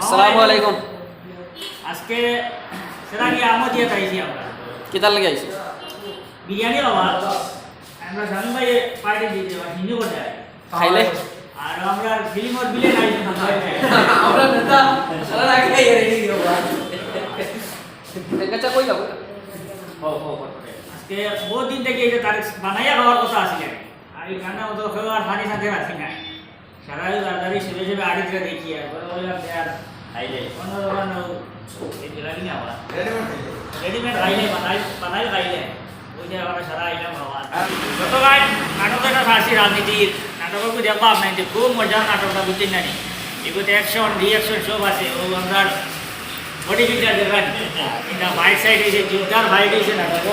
আসসালামু আলাইকুম। আজকে সেটা কি আমও দিয়ে তাইছি আমরা কিতার লাগে আইছি? বিরিয়ানি বাবা আমরা স্বামী ভাই পার্টি দিতে হিন্দু করে যায় খাইলে আর আমরা ফিল্মর বিলে খাইছি আমরা নেতা সারা রাখি খাই রেডি দিও বা দেখা কই যাবো আজকে বহুত দিন থেকে এই যে তারিখ বানাইয়া খাওয়ার কথা আছিল আর এই গানা মতো খাওয়ার পানি সাথে রাখি না সারা তাড়াতাড়ি সেবে সেবে আড়িতে দেখি আর বলে বললাম যে আর খাইলে অন্য দোকান এই লাগি না আবার রেডিমেড খাইলে বানাই খাইলে ওই যে আমরা সারা আইলাম বাবা যত গান নাটক একটা সারছি রাজনীতির নাটককে দেখবো আপনার খুব মজার নাটকটা বুঝছেন না এগুলোতে অ্যাকশন রিয়াকশন সব আছে ও আমরা বডি বিল্ডার দেখান এটা বাইট সাইড এসে জোরদার ফাইট এসে নাটক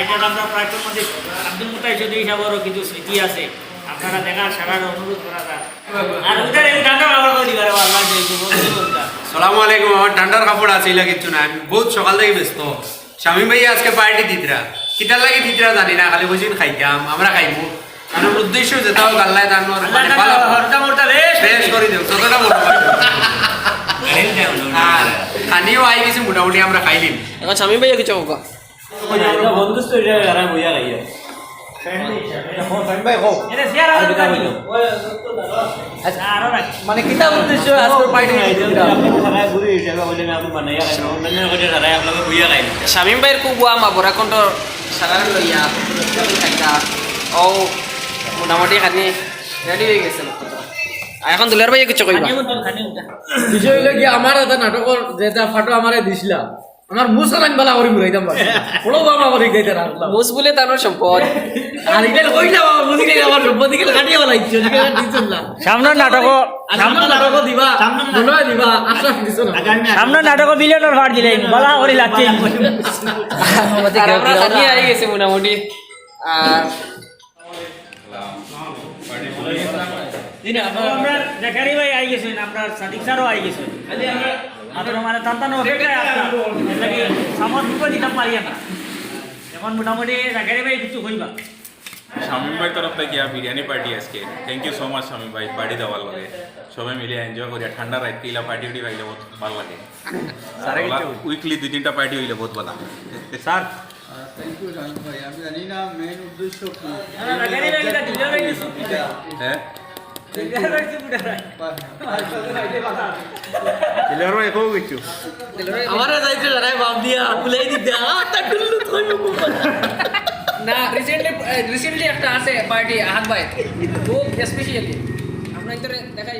এটা আমরা প্রাক্তন মধ্যে আব্দুল মুতাই চৌধুরী সাহেবেরও কিছু স্মৃতি আছে আপনারা দেখার সারার অনুরোধ করা যায় আর ওইটার এই ঠান্ডা ব্যবহার করে দিবার আল্লাহ সালামু আলাইকুম। আমার ঠান্ডার কাপড় আছে এলা কিছু না, আমি বহুত সকাল থেকে ব্যস্ত। স্বামী ভাই আজকে পার্টি দিতরা, কিতার লাগে দিতরা জানি না, খালি বসে খাইতাম আমরা খাইবো। কারণ উদ্দেশ্য যেটা হোক আল্লাহ জানোর বেশ করে দেব যতটা বড় আর খানিও আই গেছে মোটামুটি আমরা খাইলিম। এখন স্বামী ভাইয়া কিছু হোক বন্ধুস্থ এটা বইয়া গাইয়া মানে কিতা উদ্দেশ্য আজকের পার্টি শামিম ভাইয়ের খুব বুয়া মা বড়া কণ্ঠ সাধারণ লইয়া ও মোটামুটি খানি রেডি হয়ে গেছে এখন দুলার ভাইয়া কিছু কইবা বিষয় হইলো কি আমার এটা নাটকের যেটা ফাটো আমারে দিছিলা আমার মুসালান বালা করে মুরাইতাম পারে বড় বাবা করে গাইতে রাখলাম মুস বলে তার সম্পদ আর এটা কইলা বাবা মুদি গাই আমার সম্পত্তি কে কাটিয়ে বলা ইচ্ছা না দিছন না সামনের নাটক সামনে নাটক দিবা মনে দিবা আশা দিছ না সামনের নাটক বিলিয়নের ভাড় দিলেন বলা করে লাগছে আর আমরা খানি আই গেছে মোটামুটি আর আমরা জাকারি ভাই আই গেছেন আপনার সাদিক স্যারও আই গেছেন আপনার মানে তান্তানো অপেক্ষায় আপনার লাগে সামর দুটো দিতে পারিয়া না এখন মোটামুটি জাকারি ভাই কিছু হইবা শামীম ভাই তরফ থেকে বিরিয়ানি পার্টি আজকে thank you so much Shamim ভাই পার্টি দেওয়ার লাগে সবাই মিলে এনজয় করি ঠান্ডা রাত কিলা পার্টি উঠি পাইলে বহুত ভালো লাগে উইকলি 2-3টা পার্টি হইলে বহুত ভালো স্যার থ্যাংক ইউ শামীম ভাই। আমি জানি না মেইন উদ্দেশ্য কি। জাকারি ভাই এটা দিলে ভাই কিছু হ্যাঁ দিলে ভাই কিছু বুঝা নাই আমারে যাইতে জানাই বাপ দিয়া বুলাই দিতে আটা টুল্লু কইবো না রিসেন্টলি একটা আছে পার্টি আহাত ভাই খুব স্পেশালি আমরা ইতরে দেখাই